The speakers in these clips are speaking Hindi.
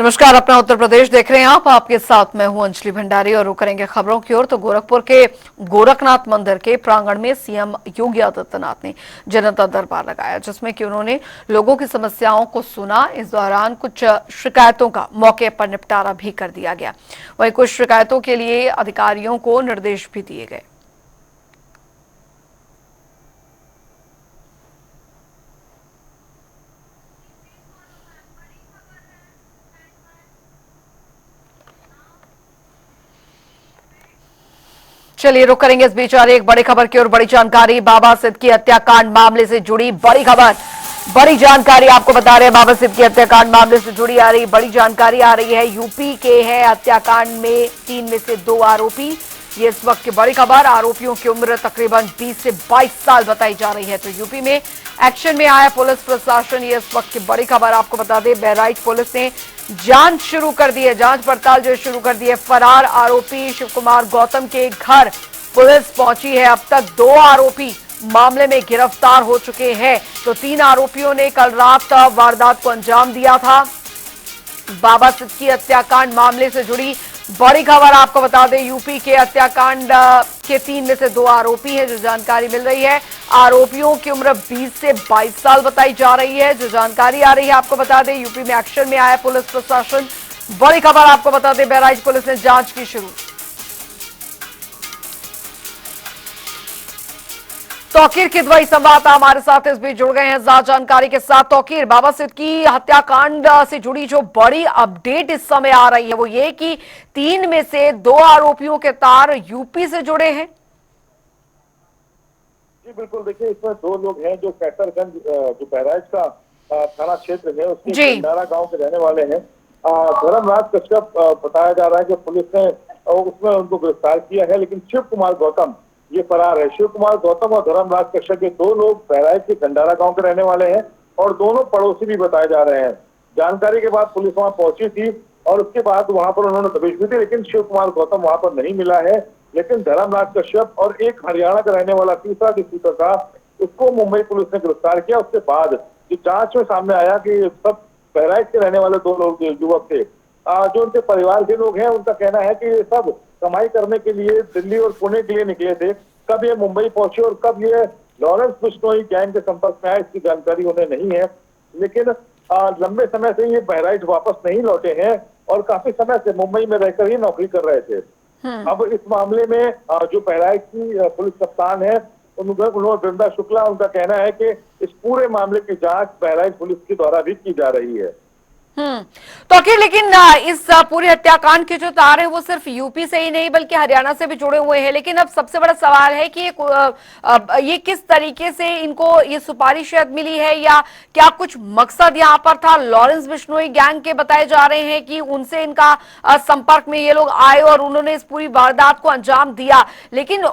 नमस्कार, अपना उत्तर प्रदेश देख रहे हैं आप। आपके साथ मैं हूं अंजलि भंडारी और रुक करेंगे खबरों की ओर। तो गोरखपुर के गोरखनाथ मंदिर के प्रांगण में सीएम योगी आदित्यनाथ ने जनता दरबार लगाया, जिसमें कि उन्होंने लोगों की समस्याओं को सुना। इस दौरान कुछ शिकायतों का मौके पर निपटारा भी कर दिया गया। वहीं कुछ शिकायतों के लिए अधिकारियों को निर्देश भी दिए गए। चलिए रुक करेंगे इस बीच और एक बड़ी खबर की ओर। बड़ी जानकारी, बाबा सिद्ध की हत्याकांड मामले से जुड़ी बड़ी खबर, बड़ी जानकारी आपको बता रहे हैं। बाबा सिद्ध की हत्याकांड मामले से जुड़ी आ रही बड़ी जानकारी आ रही है। यूपी के है हत्याकांड में 3 में से 2 आरोपी। ये इस वक्त की बड़ी खबर। आरोपियों की उम्र तकरीबन 20 से 22 साल बताई जा रही है। तो यूपी में एक्शन में आया पुलिस प्रशासन। ये इस वक्त की बड़ी खबर आपको बता दें, बहराइच पुलिस ने जांच शुरू कर दी है, जांच पड़ताल जो शुरू कर दी है। फरार आरोपी शिव कुमार गौतम के घर पुलिस पहुंची है। अब तक 2 आरोपी मामले में गिरफ्तार हो चुके हैं। तो 3 आरोपियों ने कल रात वारदात को अंजाम दिया था। बाबा सिद्ध की हत्याकांड मामले से जुड़ी बड़ी खबर आपको बता दें। यूपी के हत्याकांड के 3 में से 2 आरोपी हैं, जो जानकारी मिल रही है। आरोपियों की उम्र 20 से 22 साल बताई जा रही है। जो जानकारी आ रही है आपको बता दें, यूपी में एक्शन में आया पुलिस प्रशासन। बड़ी खबर आपको बता दें, बहराइच पुलिस ने जांच की शुरू। तौकीर किदवई संवाददाता हमारे साथ इस बीच जुड़ गए हैं ज्यादा जानकारी के साथ। तौकीर, बाबा सिद्ध की हत्याकांड से जुड़ी जो बड़ी अपडेट इस समय आ रही है वो ये कि 3 में से 2 आरोपियों के तार यूपी से जुड़े हैं। जी बिल्कुल, देखिए इसमें 2 लोग हैं जो कैसरगंज जो बहराइच का थाना क्षेत्र है उसके भंडारा गांव के रहने वाले हैं। धर्मराज कश्यप बताया जा रहा है कि पुलिस ने उसमें उनको गिरफ्तार किया है, लेकिन शिव कुमार गौतम ये फरार है। शिव कुमार गौतम और धर्मराज कश्यप ये 2 लोग बहराइच के भंडारा गांव के रहने वाले हैं और दोनों पड़ोसी भी बताए जा रहे हैं। जानकारी के बाद पुलिस वहां पहुंची थी और उसके बाद वहां पर उन्होंने दबिश दी थी, लेकिन शिव कुमार गौतम वहां पर नहीं मिला है। लेकिन धर्मराज कश्यप और एक हरियाणा का रहने वाला तीसरा जो शूटर था उसको मुंबई पुलिस ने गिरफ्तार किया। उसके बाद जो जांच में सामने आया कि सब बहराइच के रहने वाले 2 लोग युवक थे। जो उनके परिवार के लोग हैं उनका कहना है कि ये सब कमाई करने के लिए दिल्ली और पुणे के लिए निकले थे। कब ये मुंबई पहुंचे और कब ये लॉरेंस बिश्नोई गैंग के संपर्क में आए इसकी जानकारी उन्हें नहीं है। लेकिन लंबे समय से ये बहराइच वापस नहीं लौटे हैं और काफी समय से मुंबई में रहकर ही नौकरी कर रहे थे। अब इस मामले में जो बहराइच की पुलिस कप्तान है उन्होंने वृंदा शुक्ला, उनका कहना है कि इस पूरे मामले की जांच बहराइच पुलिस के द्वारा भी की जा रही है। तो आखिर लेकिन इस पूरे हत्याकांड के जो तार है वो सिर्फ यूपी से ही नहीं बल्कि हरियाणा से भी जुड़े हुए हैं। लेकिन अब सबसे बड़ा सवाल है कि ये किस तरीके से इनको ये सुपारी शायद मिली है या क्या कुछ मकसद यहाँ पर था। लॉरेंस बिश्नोई गैंग के बताए जा रहे हैं कि उनसे इनका संपर्क में ये लोग आए और उन्होंने इस पूरी वारदात को अंजाम दिया। लेकिन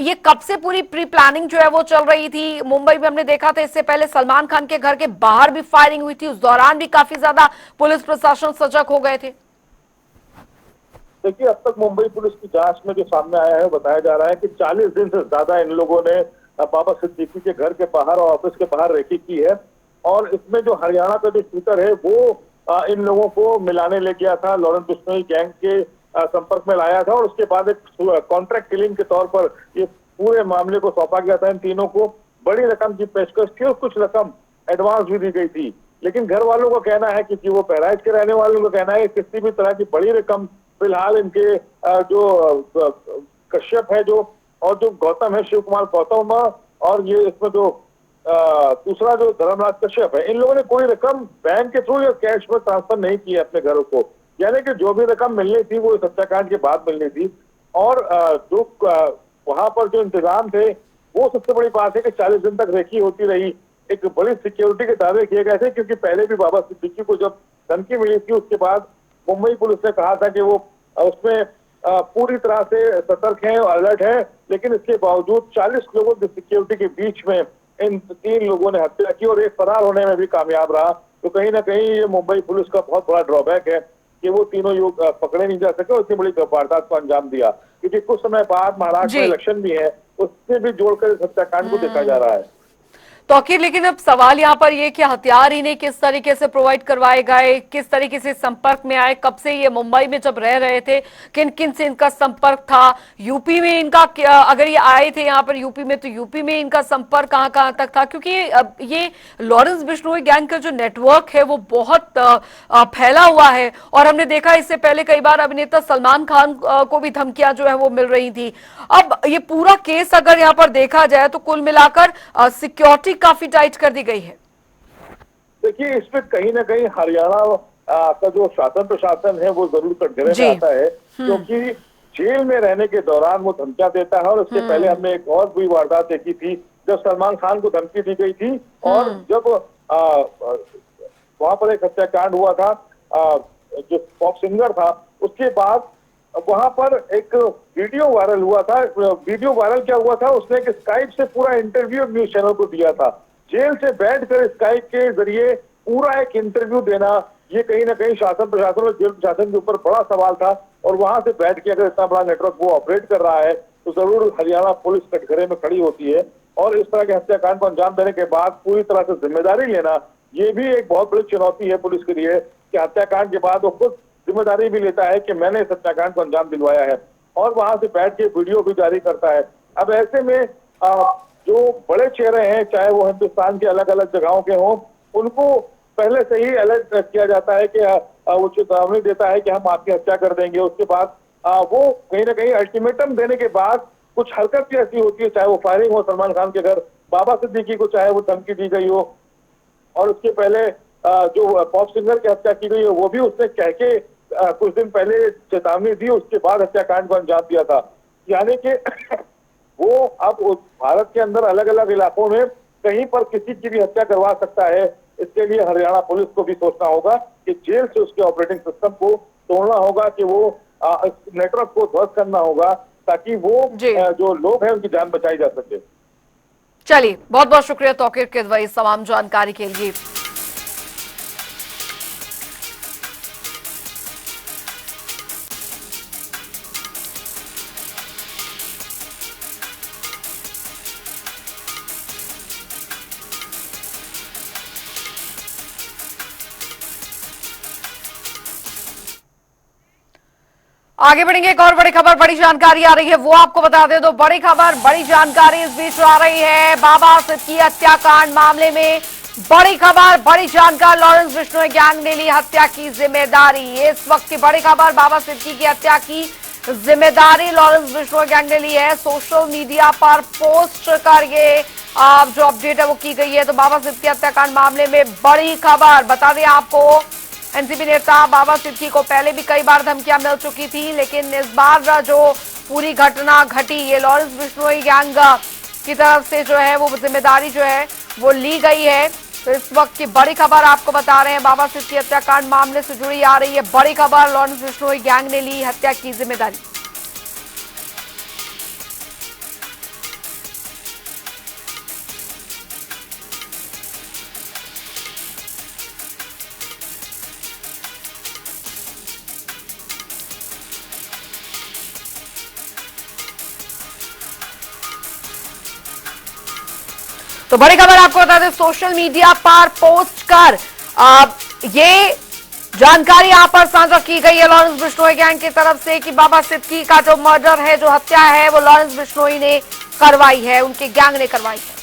ये कब से पूरी प्री प्लानिंग जो है वो चल रही थी। मुंबई में हमने देखा था इससे पहले सलमान खान के घर के बाहर भी फायरिंग हुई थी, उस दौरान भी काफी ज्यादा पुलिस प्रशासन सजग हो गए थे। देखिए अब तक मुंबई पुलिस की जांच में जो सामने आया है बताया जा रहा है कि 40 दिन से ज्यादा इन लोगों ने बाबा सिद्दीकी के घर के बाहर और ऑफिस के बाहर रेकी की है। और इसमें जो हरियाणा का जो शूटर है वो इन लोगों को मिलाने ले गया था, लॉरेंस बिश्नोई गैंग के संपर्क में लाया था और उसके बाद एक कॉन्ट्रैक्ट किलिंग के तौर पर ये पूरे मामले को सौंपा गया था। इन तीनों को बड़ी रकम की पेशकश थी और कुछ रकम एडवांस भी दी गई थी। लेकिन घर वालों का कहना है कि वो बहराइच के रहने वालों का कहना है कि किसी भी तरह की बड़ी रकम फिलहाल इनके जो कश्यप है जो और जो गौतम है, शिव कुमार गौतम और ये इसमें जो दूसरा जो धर्मराज कश्यप है, इन लोगों ने कोई रकम बैंक के थ्रू या कैश में ट्रांसफर नहीं की है अपने घरों को। यानी कि जो भी रकम मिलनी थी वो हत्याकांड के बाद मिलनी थी। और जो वहां पर जो इंतजाम थे वो सबसे बड़ी बात है कि 40 दिन तक रेकी होती रही। एक बड़ी सिक्योरिटी के दावे किए गए थे क्योंकि पहले भी बाबा सिद्दीकी को जब धमकी मिली थी उसके बाद मुंबई पुलिस ने कहा था कि वो उसमें पूरी तरह से सतर्क हैं और अलर्ट है। लेकिन इसके बावजूद 40 लोगों की सिक्योरिटी के बीच में इन 3 लोगों ने हत्या की और एक फरार होने में भी कामयाब रहा। तो कहीं ना कहीं ये मुंबई पुलिस का बहुत बड़ा ड्रॉबैक है कि वो तीनों युवक पकड़े नहीं जा सके और इतनी बड़ी वारदात को अंजाम दिया। क्योंकि कुछ समय बाद महाराष्ट्र में इलेक्शन भी है, उससे भी जोड़कर इस हत्याकांड को देखा जा रहा है। तौकीर, लेकिन अब सवाल यहाँ पर ये कि हथियार इन्हें किस तरीके से प्रोवाइड करवाए गए, किस तरीके से संपर्क में आए, कब से ये मुंबई में जब रह रहे थे किन किन से इनका संपर्क था, यूपी में इनका अगर ये आए थे यहाँ पर यूपी में तो यूपी में इनका संपर्क कहाँ कहाँ तक था, क्योंकि अब ये लॉरेंस बिश्नोई गैंग का जो नेटवर्क है वो बहुत फैला हुआ है। और हमने देखा इससे पहले कई बार अभिनेता सलमान खान को भी धमकियां जो है वो मिल रही थी। अब ये पूरा केस अगर यहाँ पर देखा जाए तो कुल मिलाकर सिक्योरिटी काफी टाइट कर दी गई है। देखिए, इसमें कहीं ना कहीं हरियाणा का जो शासन प्रशासन है वो जरूर कटघरे में आता है, क्योंकि जेल में रहने के दौरान वो धमकियां देता है। और इससे पहले हमने एक और भी वारदात देखी थी जब सलमान खान को धमकी दी गई थी, और जब वहां पर एक हत्याकांड हुआ था, जो पॉप सिंगर था, उसके बाद वहां पर एक वीडियो वायरल हुआ था। वीडियो वायरल क्या हुआ था, उसने एक स्काइप से पूरा इंटरव्यू न्यूज चैनल को दिया था। जेल से बैठकर स्काइप के जरिए पूरा एक इंटरव्यू देना, ये कहीं ना कहीं शासन प्रशासन और जेल प्रशासन के ऊपर बड़ा सवाल था। और वहां से बैठ के अगर इतना बड़ा नेटवर्क वो ऑपरेट कर रहा है तो जरूर हरियाणा पुलिस कटघरे में खड़ी होती है। और इस तरह के हत्याकांड को अंजाम देने के बाद पूरी तरह से जिम्मेदारी लेना, ये भी एक बहुत बड़ी चुनौती है पुलिस के लिए, कि हत्याकांड के बाद वो खुद जिम्मेदारी भी लेता है कि मैंने इस हत्याकांड को अंजाम दिलवाया है, और वहां से बैठ के वीडियो भी जारी करता है। अब ऐसे में जो बड़े चेहरे हैं, चाहे वो हिंदुस्तान के अलग अलग जगहों के हों, उनको पहले से ही अलर्ट किया जाता है कि वो चेतावनी देता है कि हम आपकी हत्या कर देंगे। उसके बाद वो कहीं ना कहीं अल्टीमेटम देने के बाद कुछ हरकत भी ऐसी होती है, चाहे वो फायरिंग हो सलमान खान के घर, बाबा सिद्दीकी को चाहे वो धमकी दी गई हो, और उसके पहले जो पॉप सिंगर की हत्या की गई है वो भी उसने कह के कुछ दिन पहले चेतावनी दी, उसके बाद हत्याकांड को अंजाम दिया था। यानी कि वो अब भारत के अंदर अलग अलग इलाकों में कहीं पर किसी की भी हत्या करवा सकता है। इसके लिए हरियाणा पुलिस को भी सोचना होगा कि जेल से उसके ऑपरेटिंग सिस्टम को तोड़ना होगा, कि वो नेटवर्क को ध्वस्त करना होगा, ताकि वो जो लोग हैं उनकी जान बचाई जा सके। चलिए, बहुत बहुत शुक्रिया तौकीर किदवई इस तमाम जानकारी के लिए। आगे बढ़ेंगे, एक और बड़ी खबर, बड़ी जानकारी आ रही है, वो आपको बता दें। तो बड़ी खबर, बड़ी जानकारी इस बीच आ रही है। बाबा सिद्दीकी हत्याकांड मामले में बड़ी खबर, बड़ी जानकारी, लॉरेंस बिश्नोई गैंग ने ली हत्या की जिम्मेदारी। इस वक्त की बड़ी खबर, बाबा सिद्दीकी की हत्या की जिम्मेदारी लॉरेंस बिश्नोई गैंग ने ली है। सोशल मीडिया पर पोस्ट कर ये जो अपडेट है वो की गई है। तो बाबा सिद्दीकी हत्याकांड मामले में बड़ी खबर, बता दें आपको, एनसीपी नेता बाबा सिद्दीकी को पहले भी कई बार धमकियां मिल चुकी थी, लेकिन इस बार जो पूरी घटना घटी, ये लॉरेंस बिश्नोई गैंग की तरफ से जो है वो जिम्मेदारी जो है वो ली गई है। तो इस वक्त की बड़ी खबर आपको बता रहे हैं, बाबा सिद्दीकी हत्याकांड मामले से जुड़ी आ रही है बड़ी खबर, लॉरेंस बिश्नोई गैंग ने ली हत्या की जिम्मेदारी। तो बड़ी खबर आपको बता दें, सोशल मीडिया पर पोस्ट कर ये जानकारी यहां पर साझा की गई है लॉरेंस बिश्नोई गैंग की तरफ से कि बाबा सिद्दीकी का जो मर्डर है, जो हत्या है, वो लॉरेंस बिश्नोई ने करवाई है, उनके गैंग ने करवाई है।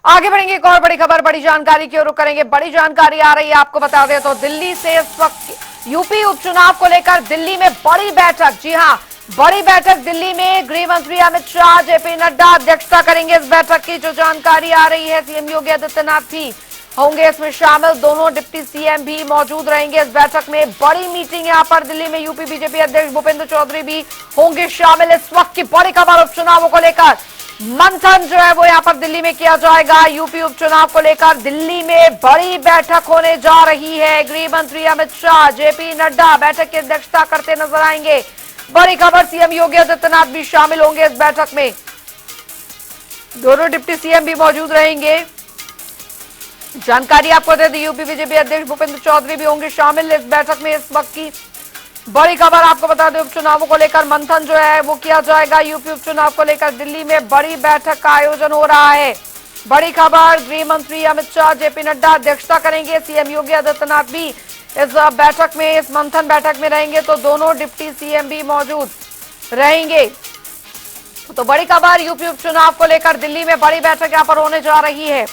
आगे बढ़ेंगे, एक और बड़ी खबर, बड़ी जानकारी की ओर रुख करेंगे। बड़ी जानकारी आ रही है, आपको बता दें तो दिल्ली से इस वक्त यूपी उपचुनाव को लेकर दिल्ली में बड़ी बैठक। जी हां, बड़ी बैठक दिल्ली में, गृह मंत्री अमित शाह, जेपी नड्डा अध्यक्षता करेंगे इस बैठक की। जो जानकारी आ रही है, सीएम योगी आदित्यनाथ भी होंगे इसमें शामिल, दोनों डिप्टी सीएम भी मौजूद रहेंगे इस बैठक में। बड़ी मीटिंग यहां पर दिल्ली में, यूपी बीजेपी अध्यक्ष भूपेंद्र चौधरी भी होंगे शामिल। इस वक्त की बड़ी खबर, उपचुनावों को लेकर मंथन जो है वो यहां पर दिल्ली में किया जाएगा। यूपी उपचुनाव को लेकर दिल्ली में बड़ी बैठक होने जा रही है। गृह मंत्री अमित शाह, जेपी नड्डा बैठक की अध्यक्षता करते नजर आएंगे। बड़ी खबर, सीएम योगी आदित्यनाथ भी शामिल होंगे इस बैठक में, दोनों डिप्टी सीएम भी मौजूद रहेंगे। जानकारी आपको दे दी, यूपी बीजेपी अध्यक्ष भूपेंद्र चौधरी भी होंगे शामिल इस बैठक में। इस वक्त की बड़ी खबर आपको बता दें, उपचुनावों को लेकर मंथन जो है वो किया जाएगा। यूपी उपचुनाव को लेकर दिल्ली में बड़ी बैठक का आयोजन हो रहा है। बड़ी खबर, गृह मंत्री अमित शाह, जेपी नड्डा अध्यक्षता करेंगे। सीएम योगी आदित्यनाथ भी इस बैठक में, इस मंथन बैठक में रहेंगे, तो दोनों डिप्टी सीएम भी मौजूद रहेंगे। तो बड़ी खबर, यूपी उपचुनाव को लेकर दिल्ली में बड़ी बैठक यहां पर होने जा रही है।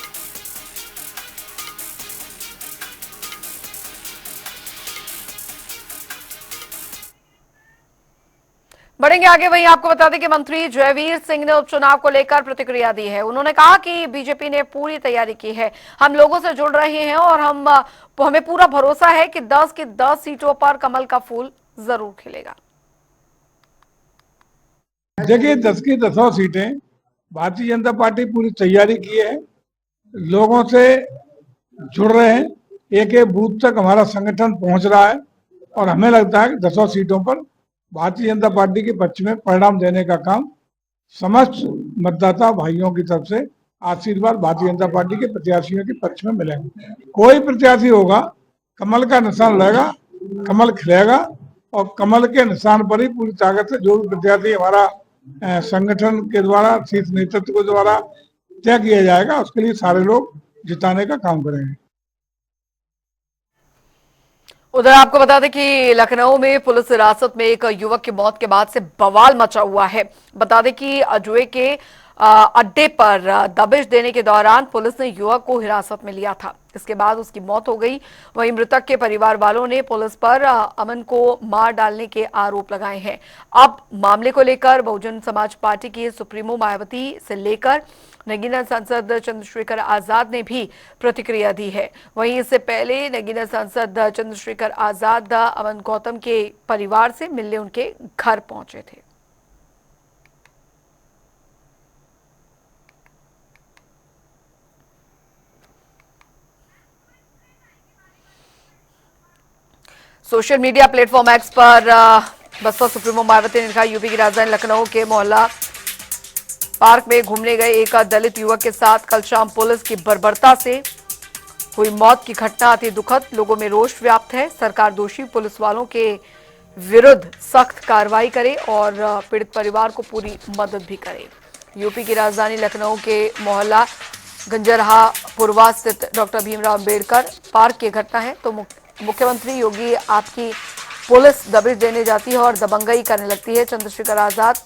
बढ़ेंगे आगे। वहीं आपको बता दें कि मंत्री जयवीर सिंह ने उपचुनाव को लेकर प्रतिक्रिया दी है। उन्होंने कहा कि बीजेपी ने पूरी तैयारी की है, हम लोगों से जुड़ रहे हैं और हमें पूरा भरोसा है कि 10 की 10 सीटों पर कमल का फूल जरूर खिलेगा। देखिए, 10 की 10 सीटें भारतीय जनता पार्टी पूरी तैयारी की है, लोगों से जुड़ रहे हैं, एक एक बूथ तक हमारा संगठन पहुंच रहा है और हमें लगता है कि 10 सीटों पर भारतीय जनता पार्टी के पक्ष में परिणाम देने का काम समस्त मतदाता भाइयों की तरफ से आशीर्वाद भारतीय जनता पार्टी के प्रत्याशियों के पक्ष में मिलेंगे। कोई प्रत्याशी होगा, कमल का निशान रहेगा, कमल खिलेगा और कमल के निशान पर ही पूरी ताकत से जो भी प्रत्याशी हमारा संगठन के द्वारा, शीर्ष नेतृत्व के द्वारा तय किया जाएगा, उसके लिए सारे लोग जिताने का काम करेंगे। उधर आपको बता दें कि लखनऊ में पुलिस हिरासत में एक युवक की मौत के बाद से बवाल मचा हुआ है। बता दें कि अजूबे के अड्डे पर दबिश देने के दौरान पुलिस ने युवक को हिरासत में लिया था। इसके बाद उसकी मौत हो गई। वहीं मृतक के परिवार वालों ने पुलिस पर अमन को मार डालने के आरोप लगाए हैं। अब मामले को लेकर बहुजन समाज पार्टी की सुप्रीमो मायावती से लेकर नगीना सांसद चंद्रशेखर आजाद ने भी प्रतिक्रिया दी है। वहीं इससे पहले नगीना सांसद चंद्रशेखर आजाद अमन गौतम के परिवार से मिलने उनके घर पहुंचे थे। सोशल मीडिया प्लेटफॉर्म एक्स पर बसपा सुप्रीमो मायावती ने लिखा, यूपी की राजधानी लखनऊ के मोहल्ला पार्क में घूमने गए एक दलित युवक के साथ कल शाम पुलिस की बर्बरता से हुई मौत की घटना अति दुखद, लोगों में रोष व्याप्त है। सरकार दोषी पुलिस वालों के विरुद्ध सख्त कार्रवाई करे और पीड़ित परिवार को पूरी मदद भी करे। यूपी की राजधानी लखनऊ के मोहल्ला गंजरहा पुरवा स्थित डॉक्टर भीमराव अंबेडकर पार्क की घटना है। तो मुख्यमंत्री योगी आपकी पुलिस दबिश देने जाती है और दबंगई करने लगती है। चंद्रशेखर आजाद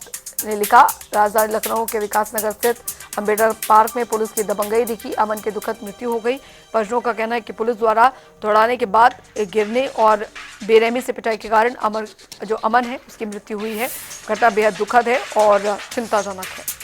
ने लिखा, राजधानी लखनऊ के विकास नगर स्थित अंबेडकर पार्क में पुलिस की दबंगई दिखी, अमन की दुखद मृत्यु हो गई। परिजनों का कहना है कि पुलिस द्वारा दौड़ाने के बाद गिरने और बेरहमी से पिटाई के कारण अमन है उसकी मृत्यु हुई है। घटना बेहद दुखद है और चिंताजनक है।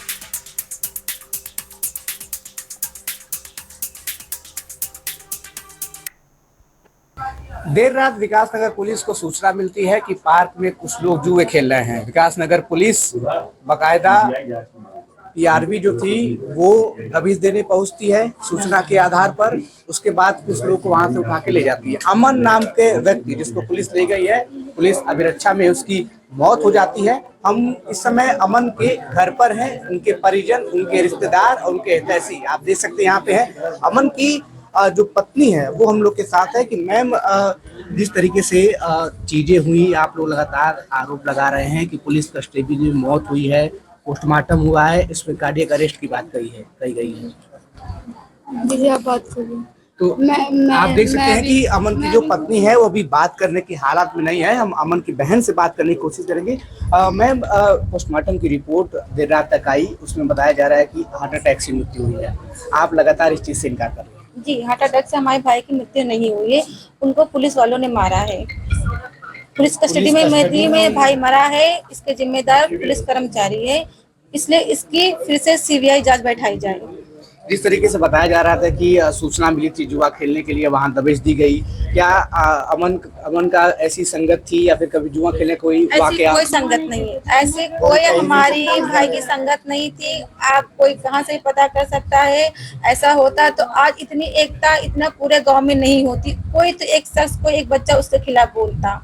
देर रात विकास नगर पुलिस को सूचना मिलती है कि पार्क में कुछ लोग जुए खेल रहे हैं। विकास नगर पुलिस बकायदा पीआरवी जो थी वो दबिश देने पहुंचती है सूचना के आधार पर। उसके बाद कुछ लोग को वहां से उठा के ले जाती है। अमन नाम के व्यक्ति जिसको पुलिस ले गई है, पुलिस अभिरक्षा में उसकी मौत हो जाती है। हम इस समय अमन के घर पर हैं, उनके परिजन, उनके रिश्तेदार और उनके हितैषी आप देख सकते हैं यहाँ पे है। अमन की जो पत्नी है वो हम लोग के साथ है कि मैम जिस तरीके से चीजें हुई, आप लोग लगातार आरोप लगा रहे हैं कि पुलिस कस्टडी में मौत हुई है, पोस्टमार्टम हुआ है, इसमें कार्डियक अरेस्ट की बात कही गई है। दीदी आप बात करिए। तो आप देख सकते हैं कि अमन की जो पत्नी है वो अभी बात करने की हालत में नहीं है। हम अमन की बहन से बात करने की कोशिश करेंगे। मैम, पोस्टमार्टम की रिपोर्ट देर रात तक आई, उसमें बताया जा रहा है कि हार्ट अटैक से मृत्यु हुई है। आप लगातार इस चीज से इनकार कर रहे हैं। जी, हार्ट अटैक से हमारे भाई की मृत्यु नहीं हुई है, उनको पुलिस वालों ने मारा है। पुलिस कस्टडी में भाई मरा है, इसके जिम्मेदार पुलिस कर्मचारी है, इसलिए इसकी फिर से सीबीआई जांच बैठाई जाए। जिस तरीके से बताया जा रहा था कि सूचना मिली थी जुआ खेलने के लिए वहां दबिश दी गई, क्या अमन का ऐसी संगत थी या फिर कभी जुआ खेलने कोई वाकया? कोई संगत नहीं है, ऐसे कोई हमारी भाई की संगत नहीं थी। आप कोई कहां से पता कर सकता है? ऐसा होता तो आज इतनी एकता इतना पूरे गांव में नहीं होती। कोई तो एक शख्स, कोई एक बच्चा उसके खिलाफ बोलता।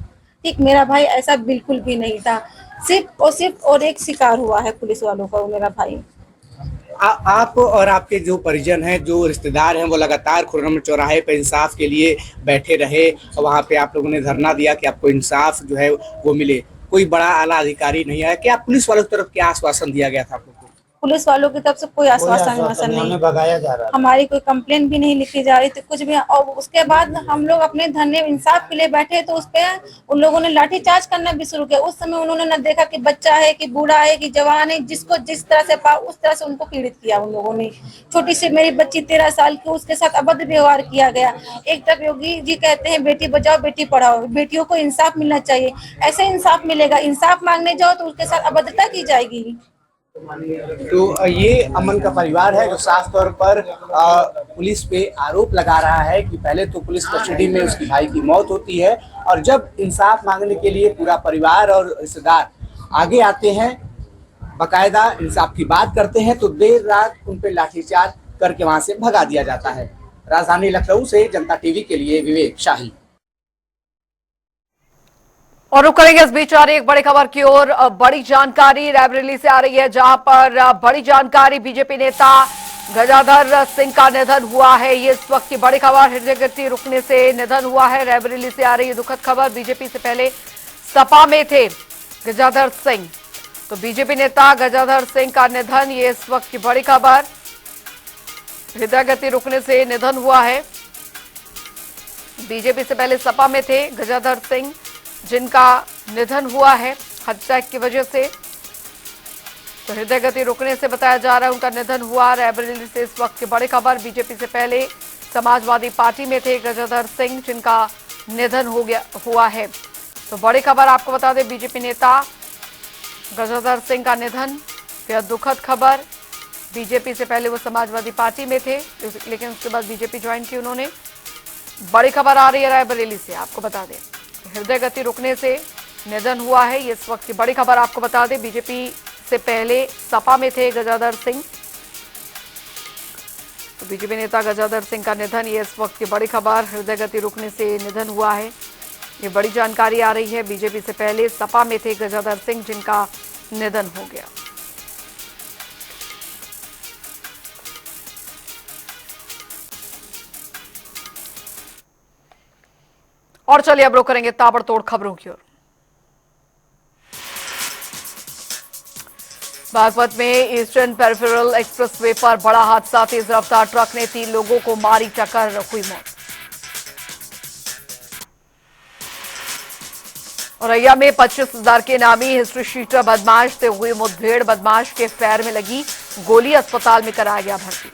ठीक, मेरा भाई ऐसा बिल्कुल भी नहीं था। सिर्फ और एक शिकार हुआ है पुलिस वालों का, वो मेरा भाई। आप और आपके जो परिजन हैं, जो रिश्तेदार हैं, वो लगातार खुर्रम चौराहे पे इंसाफ के लिए बैठे रहे और वहाँ पे आप लोगों ने धरना दिया कि आपको इंसाफ जो है वो मिले। कोई बड़ा आला अधिकारी नहीं आया? क्या पुलिस वालों की तरफ क्या आश्वासन दिया गया था आप लोग को? पुलिस वालों की तरफ से कोई आश्वासन नहीं, भगाया जा रहा हमारी कोई कंप्लेन भी नहीं लिखी जा रही थी, कुछ भी। और उसके बाद हम लोग अपने धरने इंसाफ के लिए बैठे तो उस पे उन लोगों ने लाठीचार्ज करना भी शुरू किया। उस समय उन्होंने न देखा कि बच्चा है कि बूढ़ा है कि जवान है, जिसको जिस तरह से पा उस तरह से उनको पीड़ित किया उन लोगों ने। छोटी सी मेरी बच्ची 13 साल की, उसके साथ अभद्र व्यवहार किया गया। एक तरफ योगी जी कहते हैं बेटी बचाओ बेटी पढ़ाओ, बेटियों को इंसाफ मिलना चाहिए, ऐसे इंसाफ मिलेगा? इंसाफ मांगने जाओ तो उसके साथ अभद्रता की जाएगी। तो ये अमन का परिवार है जो साफ तौर पर पुलिस पे आरोप लगा रहा है कि पहले तो पुलिस कस्टडी में उसकी भाई की मौत होती है और जब इंसाफ मांगने के लिए पूरा परिवार और रिश्तेदार आगे आते हैं, बकायदा इंसाफ की बात करते हैं, तो देर रात उन पे लाठीचार्ज करके वहां से भगा दिया जाता है। राजधानी लखनऊ से जनता टीवी के लिए विवेक शाही। और रुक करेंगे इस बीच आ रही एक बड़ी खबर की ओर। बड़ी जानकारी रायबरेली से आ रही है, जहां पर बड़ी जानकारी बीजेपी नेता गजाधर सिंह का निधन हुआ है। ये इस वक्त की बड़ी खबर, हृदय गति रुकने से निधन हुआ है। रायबरेली से आ रही है दुखद खबर। बीजेपी से पहले सपा में थे गजाधर सिंह, तो बीजेपी नेता गजाधर सिंह का निधन, ये इस वक्त की बड़ी खबर। हृदय गति रुकने से निधन हुआ है। बीजेपी से पहले सपा में थे गजाधर सिंह, जिनका निधन हुआ है हार्ट अटैक की वजह से। तो हृदय गति रुकने से बताया जा रहा है उनका निधन हुआ। रायबरेली से इस वक्त की बड़ी खबर। बीजेपी से पहले समाजवादी पार्टी में थे गजाधर सिंह, जिनका निधन हुआ है। तो बड़ी खबर आपको बता दें, बीजेपी नेता गजाधर सिंह का निधन, बेहद दुखद खबर। बीजेपी से पहले वो समाजवादी पार्टी में थे, लेकिन उसके बाद बीजेपी ज्वाइन की उन्होंने। बड़ी खबर आ रही है रायबरेली से, आपको बता दें हृदय गति रुकने से निधन हुआ है। ये इस वक्त की बड़ी खबर आपको बता दें। बीजेपी से पहले सपा में थे गजाधर सिंह, तो बीजेपी नेता गजाधर सिंह का निधन, ये इस वक्त की बड़ी खबर। हृदय गति रुकने से निधन हुआ है, ये बड़ी जानकारी आ रही है। बीजेपी से पहले सपा में थे गजाधर सिंह, जिनका निधन हो गया। और चलिए अब रुक करेंगे ताबड़तोड़ खबरों की ओर। बागपत में ईस्टर्न पेरिफेरल एक्सप्रेसवे पर बड़ा हादसा, तेज रफ्तार ट्रक ने 3 लोगों को मारी टक्कर, हुई मौत। औरैया में 25,000 के नामी हिस्ट्री शीटर बदमाश से हुई मुठभेड़, बदमाश के पैर में लगी गोली, अस्पताल में कराया गया भर्ती।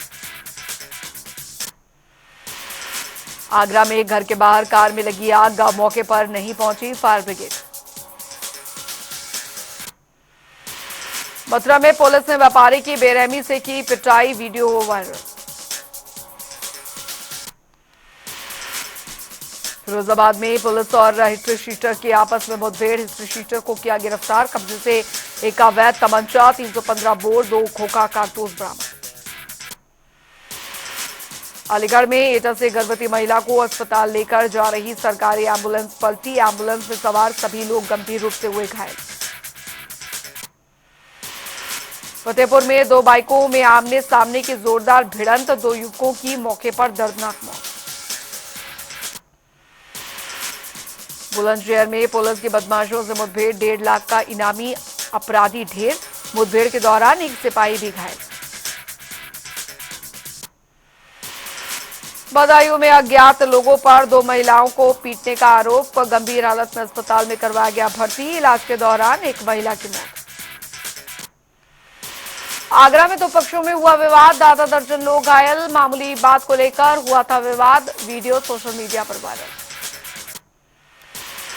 आगरा में एक घर के बाहर कार में लगी आग, मौके पर नहीं पहुंची फायर ब्रिगेड। मथुरा में पुलिस ने व्यापारी की बेरहमी से की पिटाई, वीडियो हो वायरल। फिरोजाबाद में पुलिस और हिस्ट्री शीटर की आपस में मुठभेड़, हिस्ट्री शीटर को किया गिरफ्तार, कब्जे से एक अवैध तमंचा, 315 बोर, 2 खोखा कारतूस बरामद। अलीगढ़ में एटा से गर्भवती महिला को अस्पताल लेकर जा रही सरकारी एम्बुलेंस पलटी, एम्बुलेंस में सवार सभी लोग गंभीर रूप से हुए घायल। फतेहपुर में 2 बाइकों में आमने सामने की जोरदार भिड़ंत, 2 युवकों की मौके पर दर्दनाक मौत। बुलंदशहर में पुलिस की बदमाशों से मुठभेड़, 1.5 लाख का इनामी अपराधी ढेर, मुठभेड़ के दौरान एक सिपाही भी घायल। बदायूं में अज्ञात लोगों पर 2 महिलाओं को पीटने का आरोप, गंभीर हालत में अस्पताल में करवाया गया भर्ती, इलाज के दौरान एक महिला की मौत। आगरा में 2 पक्षों में हुआ विवाद, आधा दर्जन लोग घायल, मामूली बात को लेकर हुआ था विवाद, वीडियो सोशल मीडिया पर वायरल।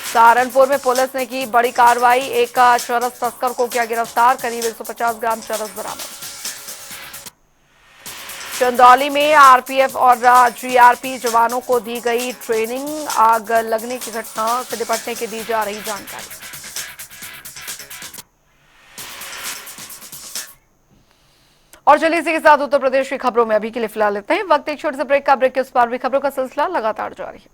सहारनपुर में पुलिस ने की बड़ी कार्रवाई, एक चरस तस्कर को किया गिरफ्तार, करीब 150 ग्राम चरस बरामद। चंदौली में आरपीएफ और जीआरपी जवानों को दी गई ट्रेनिंग, आग लगने की घटना से निपटने की दी जा रही जानकारी। और चलिए इसी के साथ उत्तर प्रदेश की खबरों में अभी के लिए फिलहाल लेते हैं वक्त, एक छोटे से ब्रेक का। ब्रेक के उस पार भी खबरों का सिलसिला लगातार जारी है।